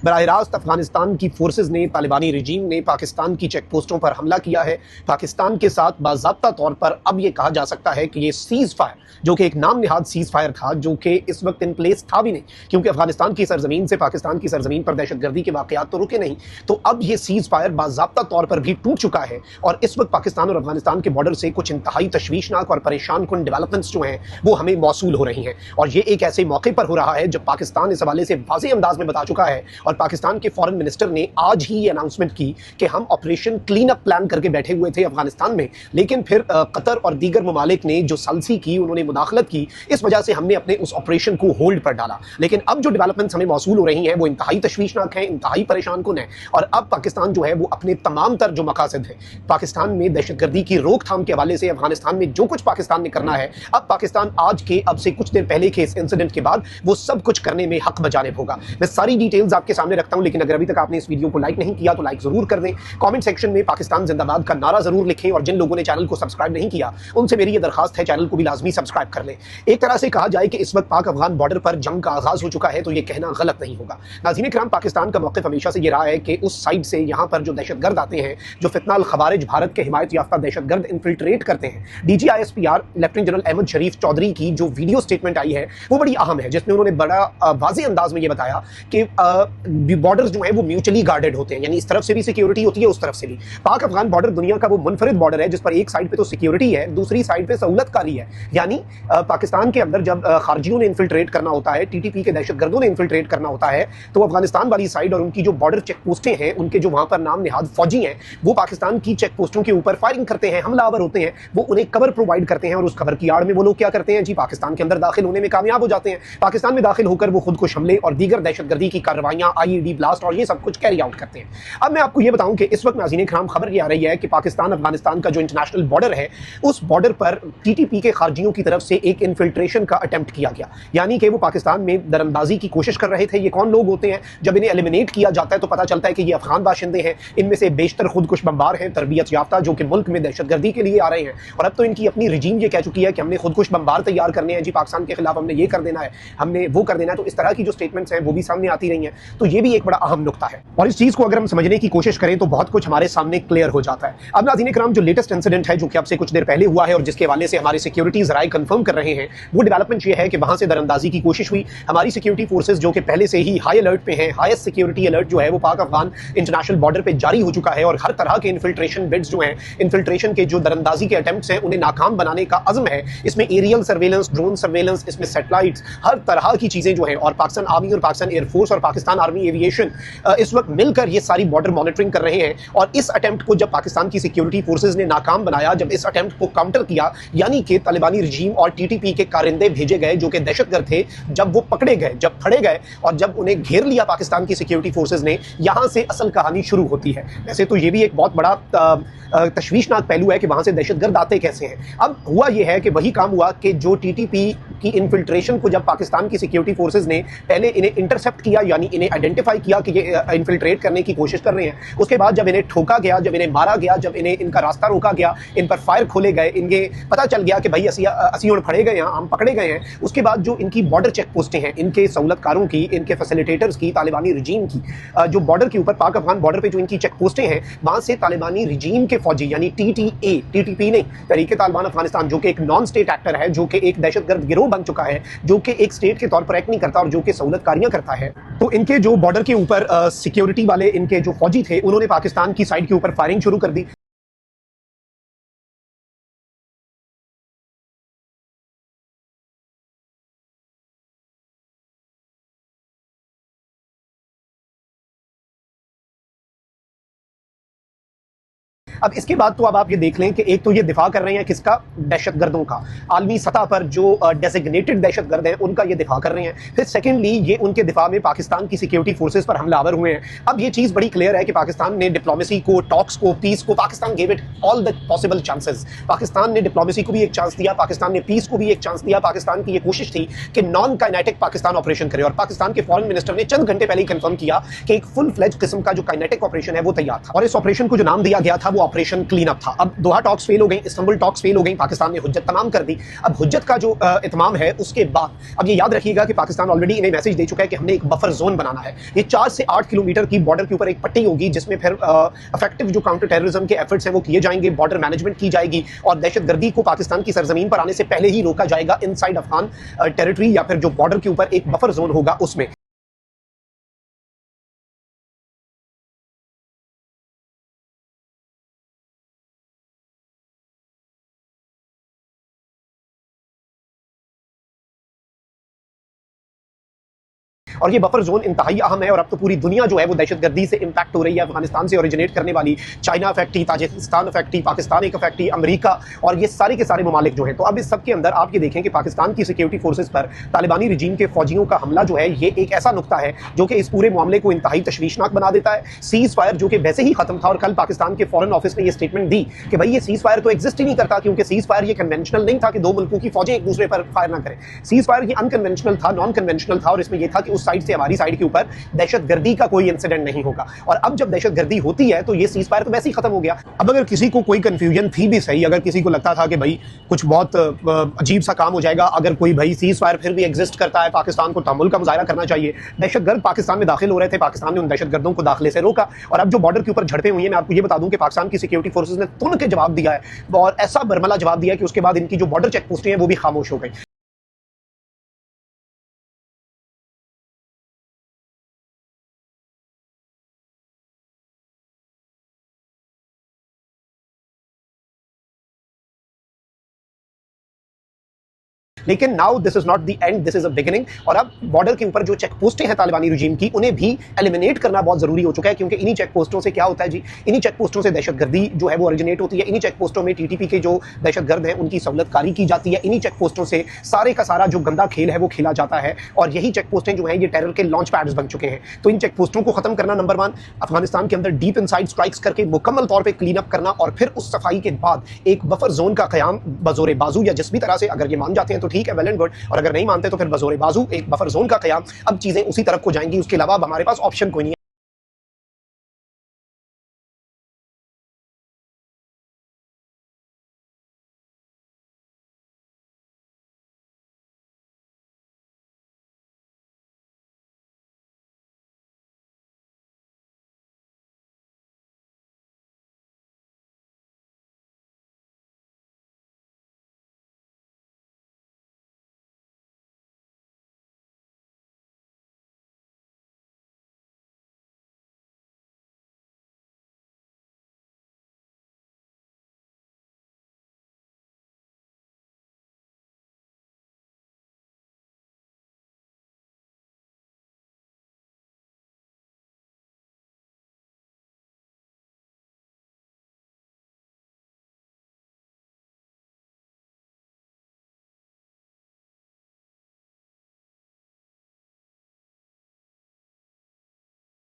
बराह रास्त अफगानिस्तान की फोर्सेज ने, तालिबानी रजीम ने पाकिस्तान की चेक पोस्टों पर हमला किया है। पाकिस्तान के साथ बाज़ाब्ता तौर पर अब ये कहा जा सकता है कि ये सीज़ फायर, जो कि एक नाम निहाद सीज़ फायर था, जो कि इस वक्त इन प्लेस था भी नहीं, क्योंकि अफगानिस्तान की सरजमीन से पाकिस्तान की सरजमीन पर दहशतगर्दी के वाक़यात तो रुके नहीं। तो अब ये सीज़ फायर बाज़ाब्ता तौर पर भी टूट चुका है और इस वक्त पाकिस्तान और अफगानिस्तान के बॉर्डर से कुछ इंतहाई तशवीशनाक और परेशान कुन डेवलपमेंट्स जो हैं वो हमें मौसूल हो रही हैं। और ये एक ऐसे मौके पर हो रहा है जब पाकिस्तान इस हवाले से वाज़ेह अंदाज में बता चुका है और पाकिस्तान के फॉरेन मिनिस्टर ने आज ही ये अनाउंसमेंट की कि हम ऑपरेशन क्लीन अप प्लान करके बैठे हुए थे अफगानिस्तान में, लेकिन फिर कतर और दीगर ममालिक ने जो सालसी की, उन्होंने मुदाखलत की, इस वजह से हमने अपने उस ऑपरेशन को होल्ड पर डाला। लेकिन अब जो डेवलपमेंट्स हमें मौसूल हो रही हैं वो इंतहाई तशवीशनाक हैं, इंतहाई परेशान कुन है। और अब पाकिस्तान जो है वो अपने तमाम तर जो मकासद है पाकिस्तान में दहशतगर्दी की रोकथाम के हवाले से, अफगानिस्तान में जो कुछ पाकिस्तान ने करना है, अब पाकिस्तान आज के, अब से कुछ देर पहले के इस इंसिडेंट के बाद वो सब कुछ करने में हक बजानिब होगा। मैं सारी डिटेल्स आपके सामने रखता हूं, लेकिन अगर अभी तक आपने इस वीडियो को लाइक नहीं किया तो लाइक जरूर कर दें। कमेंट सेक्शन में पाकिस्तान जिंदाबाद का नारा जरूर लिखें और जिन लोगों ने चैनल को सब्सक्राइब नहीं किया उनसे मेरी ये दरखास्त है, चैनल को भी लाजमी सब्सक्राइब कर लें। एक तरह से कहा जाए कि इस वक्त पाक अफगान बॉर्डर पर जंग का आगाज हो चुका है, तो ये कहना गलत नहीं होगा। नाज़रीन किराम, पाकिस्तान का मौक़िफ़ हमेशा से ये रहा है कि उस साइड से यहाँ पर जो दहशतगर्द आते हैं, जो फितना अल खवारिज भारत के हिमायत याफ्ता दहशतगर्द इन्फिल्ट्रेट करते हैं, DGISPR लेफ्टिनेंट जनरल अहमद शरीफ चौधरी की जो वीडियो स्टेटमेंट आई है वो बड़ी अहम है, जिसमें उन्होंने बड़ा वाज़ेह अंदाज में ये बताया कि बॉर्डर्स जो हैं वो म्यूचुअली गार्डेड होते हैं, यानी इस तरफ से भी सिक्योरिटी होती है, उस तरफ से भी। पाक अफगान बॉर्डर दुनिया का वो मुनफरिद बॉर्डर है जिस पर एक साइड पे तो सिक्योरिटी है, दूसरी साइड पे सहूलतकारी है। यानी पाकिस्तान के अंदर जब खारजियों ने इन्फिल्ट्रेट करना होता है, TTP के दहशतगर्दों ने इन्फिल्ट्रेट करना होता है, तो अफगानिस्तान वाली साइड और उनकी जो बॉर्डर चेक पोस्टें हैं, उनके जो वहां पर नाम निहाद फौजी हैं, वो पाकिस्तान की चेक पोस्टों के ऊपर फायरिंग करते हैं, हमलावर होते हैं, वो उन्हें कवर प्रोवाइड करते हैं और उस कवर की आड़ में वो लोग क्या करते हैं जी, पाकिस्तान के अंदर दाखिल होने में कामयाब हो जाते हैं। पाकिस्तान में दाखिल होकर वो खुदकुश हमले और दीगर दहशतगर्दी की कार्रवाइयां, IED ब्लास्ट और ये सब कुछ कैरी आउट करते हैं। अब मैं आपको ये बताऊं कि इस वक्त नाज़रीन किराम खबर ये आ रही है कि पाकिस्तान अफगानिस्तान का जो इंटरनेशनल बॉर्डर है, उस बॉर्डर पर TTP के खारजियों की तरफ से एक इन्फिल्ट्रेशन का अटेम्प्ट किया गया, यानी कि वो पाकिस्तान में दरअंदाजी की कोशिश कर रहे थे। ये कौन लोग होते हैं? जब इन्हें एलिमिनेट किया जाता है तो पता चलता है कि ये अफगान बाशिंदे हैं, इनमें से बेशतर खुदकुश बमबार हैं, तरबियत याफ्ता, जो कि मुल्क में दहशतगर्दी के लिए आ रहे हैं। और अब तो इनकी अपनी रजीम ये कह चुकी है कि हमने खुदकुश बमबार तैयार करने हैं जी, पाकिस्तान के खिलाफ हमने ये कर देना है, हमने वो कर देना है। तो इस तरह की जो स्टेटमेंट्स हैं वो भी सामने आती रही हैं, तो ये भी एक बड़ा अहम नुक्ता है। और इस चीज़ को अगर हम समझने की कोशिश करें तो बहुत कुछ हमारे सामने क्लियर हो जाता है। अब नाज़रीन किराम, जो लेटेस्ट इंसिडेंट है जो कि अब से कुछ देर पहले हुआ है और जिसके हवाले से हमारे सिक्योरिटी ज़राए कंफर्म कर रहे हैं, वो डेवलपमेंट ये है कि वहां से दरअंदाजी की कोशिश हुई। हमारी सिक्योरिटी फोर्सेज जो कि पहले से ही हाई अलर्ट पे हैं, हाईएस्ट सिक्योरिटी अलर्ट जो है वो पाक अफगान इंटरनेशनल बॉर्डर पे जारी हो चुका है और हर तरह के इन्फिल्ट्रेशन बिड्स जो हैं, इन्फिल्ट्रेशन के जो दरअंदाजी के अटेम्प्ट्स हैं, उन्हें नाकाम बनाने का अज़्म है। इसमें एरियल सर्वेलेंस, ड्रोन सर्वेलेंस, इसमें सैटेलाइट्स, हर तरह की चीज़ें जो हैं, और पाकिस्तान आर्मी और पाकिस्तान एयरफोर्स और पाकिस्तान आर्मी एविएशन इस वक्त मिलकर ये सारी बॉर्डर मॉनिटरिंग कर रहे हैं। और इस अटेम्प्ट को जब पाकिस्तान की सिक्योरिटी फोर्सेज ने नाकाम बनाया, जब इस अटेम्प्ट को काउंटर किया, यानी कि तालिबानी रजीम और TTP के कारिंदे भेजे गए जो कि दहशतगर्द थे, जब वो पकड़े गए, जब फड़े गए और जब उन्हें घेर लिया पाकिस्तान की सिक्योरिटी फोर्सेज ने, यहां से असल कहानी शुरू होती है। वैसे तो ये भी एक बहुत बड़ा तशवीशनाक पहलू है कि वहां से दहशतगर्द आते कैसे हैं। अब हुआ यह है कि वही काम हुआ कि जो TTP की इन्फिल्ट्रेशन को जब पाकिस्तान की सिक्योरिटी फोर्सेज ने पहले इन्हें इंटरसेप्ट किया, यानी इन्हें आइडेंटिफाई किया कि ये इन्फिल्ट्रेट करने की कोशिश कर रहे हैं, उसके बाद जब इन्हें ठोका गया, जब इन्हें मारा गया, जब इन्हें इनका रास्ता रोका गया, इन पर फायर खोले गए, इन्हें पता चल गया कि भाई असी और फड़े गए हैं, हम पकड़े गए हैं, उसके बाद जो इनकी बॉर्डर चेक पोस्टें हैं, इनके सहूलतकारों की, इनके फैसिलिटेटर्स की, तालिबानी रजीम की, जो बॉर्डर के ऊपर पाक अफगान बॉर्डर पे जो इनकी चेक पोस्टें हैं, वहां से तालिबानी रजीम के फौजी, यानी TTA, TTP नहीं, तहरीके तालिबान अफगानिस्तान, जो कि एक नॉन स्टेट एक्टर है, जो कि एक दहशतगर्द गिरोह बन चुका है, जो कि एक स्टेट के तौर पर एक्ट नहीं करता और जो कि सहूलतकारियां करता है, तो इनके जो बॉर्डर के ऊपर सिक्योरिटी वाले इनके जो फौजी थे, उन्होंने पाकिस्तान की साइड के ऊपर फायरिंग शुरू कर दी। अब इसके बाद तो अब आप ये देख लें कि एक तो ये दिफा कर रहे हैं किसका? दहशतगर्दों का। आलमी सतह पर जो डेजिग्नेटेड दहशतगर्द हैं उनका ये दिफा कर रहे हैं। फिर सेकेंडली ये उनके दिफा में पाकिस्तान की सिक्योरिटी फोर्सेज पर हमलावर हुए हैं। अब ये चीज़ बड़ी क्लियर है कि पाकिस्तान ने डिप्लोमेसी को, टॉक्स को, पीस को, Pakistan gave it all the possible chances. Pakistan ने डिप्लोमेसी को भी एक चांस दिया, पाकिस्तान ने पीस को भी एक चांस दिया। पाकिस्तान की ये कोशिश थी कि नॉन काइनेटिक पाकिस्तान ऑपरेशन करे और पाकिस्तान के फॉरेन मिनिस्टर ने चंद घंटे पहले ही कंफर्म किया कि एक फुल फ्लेज किस्म का जो काइनेटिक ऑपरेशन है वो तैयार था। और इस ऑपरेशन को जो नाम दिया गया था वो ऑपरेशन क्लीन अप था। अब दोहा टॉक्स फेल हो गई, इस्तांबुल टॉक्स फेल हो गई, पाकिस्तान ने हुज्जत तमाम कर दी। अब हुज्जत का जो इत्माम है उसके बाद अब ये याद रखिएगा कि पाकिस्तान ऑलरेडी इन्हें मैसेज दे चुका है कि हमने एक बफर जोन बनाना है। ये 4 से 8 किलोमीटर की बॉर्डर के ऊपर एक पट्टी होगी जिसमें फिर इफेक्टिव जो काउंटर टेररिज्म के एफर्ट्स हैं वो किए जाएंगे, बॉर्डर मैनेजमेंट की जाएगी और दहशतगर्दी को पाकिस्तान की सरजमीन पर आने से पहले ही रोका जाएगा इनसाइड अफगान टेरिटरी या फिर जो बॉर्डर के ऊपर एक बफर जोन होगा उसमें। और ये बफर जोन इंतहाई अहम है और अब तो पूरी दुनिया जो है वो दहशतगर्दी से इंपैक्ट हो रही है। अफगानिस्तान से ओरिजिनेट करने वाली चाइना अफेक्टी, ताजिकिस्तान अफेक्टी, पाकिस्तान एक अफेक्टी, अमेरिका और ये सारे के सारे ममालिक जो हैं। तो अब इस सब के अंदर आप ये देखें कि पाकिस्तान की सिक्योरिटी फोर्सेज पर तालिबानी रिजीम के फौजियों का हमला जो है ये एक ऐसा नुक्ता है जो कि इस पूरे मामले को इंतहाई तशवीशनाक बना देता है। सीज फायर जो कि वैसे ही खत्म था और कल पाकिस्तान के फॉरेन ऑफिस ने ये स्टेटमेंट दी कि भाई ये सीज फायर तो एग्जिस्ट ही नहीं करता क्योंकि सीज फायर ये कन्वेंशनल नहीं था कि दो मुल्कों की फौजें एक दूसरे पर फायर ना करें। सीज फायर ये अनकन्वेंशनल था, नॉन कन्वेंशनल था और इसमें यह था कि उस साइड से हमारी साइड ऊपर दहशतगर्दी का कोई इंसिडेंट नहीं होगा। और अब जब दहशतगर्दी होती है तो ये सीज फायर तो वैसे ही खत्म हो गया। अब अगर किसी को कोई कंफ्यूजन थी भी सही, अगर किसी को लगता था कि भाई कुछ बहुत अजीब सा काम हो जाएगा अगर कोई भाई सीज फायर फिर भी एग्जिस्ट करता है, पाकिस्तान को तहम्मुल का मुजाहरा करना चाहिए। दहशतगर्द पाकिस्तान में दाखिल हो रहे थे, पाकिस्तान ने उन दहशतगर्दों को दाखिले से रोका और अब जो बॉर्डर के ऊपर झड़पें हुई हैं, मैं आपको ये बता दूं कि पाकिस्तान की सिक्योरिटी फोर्सेज ने तुरंत के जवाब दिया है और ऐसा बरमला जवाब दिया कि उसके बाद इनकी जो बॉर्डर चेक पोस्टें हैं वो भी खामोश हो गई। लेकिन now this is not the end, this is a beginning. और अब बॉर्डर के ऊपर जो चेक पोस्टें हैं तालिबानी रिजीम की उन्हें भी एलिमिनेट करना बहुत जरूरी हो चुका है क्योंकि इन्हीं चेक पोस्टों से क्या होता है जी, इन्हीं चेक पोस्टों से दहशतगर्दी जो है वो ओरिजिनेट होती है। इन्हीं चेक पोस्टों में टीटीपी के जो दहशतगर्द हैं उनकी सहूलतकारी की जाती है। इन्हीं चेक पोस्टों से सारे का सारा जो गंदा खेल है वो खेला जाता है और यही चेक पोस्टें जो हैं ये टेरर के लॉन्च पैड्स बन चुके हैं। तो इन चेक पोस्टों को खत्म करना नंबर 1, अफगानिस्तान के अंदर डीप इनसाइड स्ट्राइक्स करके मुकम्मल तौर पर क्लीन अप करना और फिर उस सफाई के बाद एक बफर जोन का कयाम बजोरे बाजू या जिस भी तरह से अगर ये मान जाते हैं तो ठीक है, वेल एंड गुड, और अगर नहीं मानते तो फिर बजोरे बाजू एक बफर जोन का कयाम। अब चीजें उसी तरफ को जाएंगी, उसके अलावा अब हमारे पास ऑप्शन कोई नहीं है।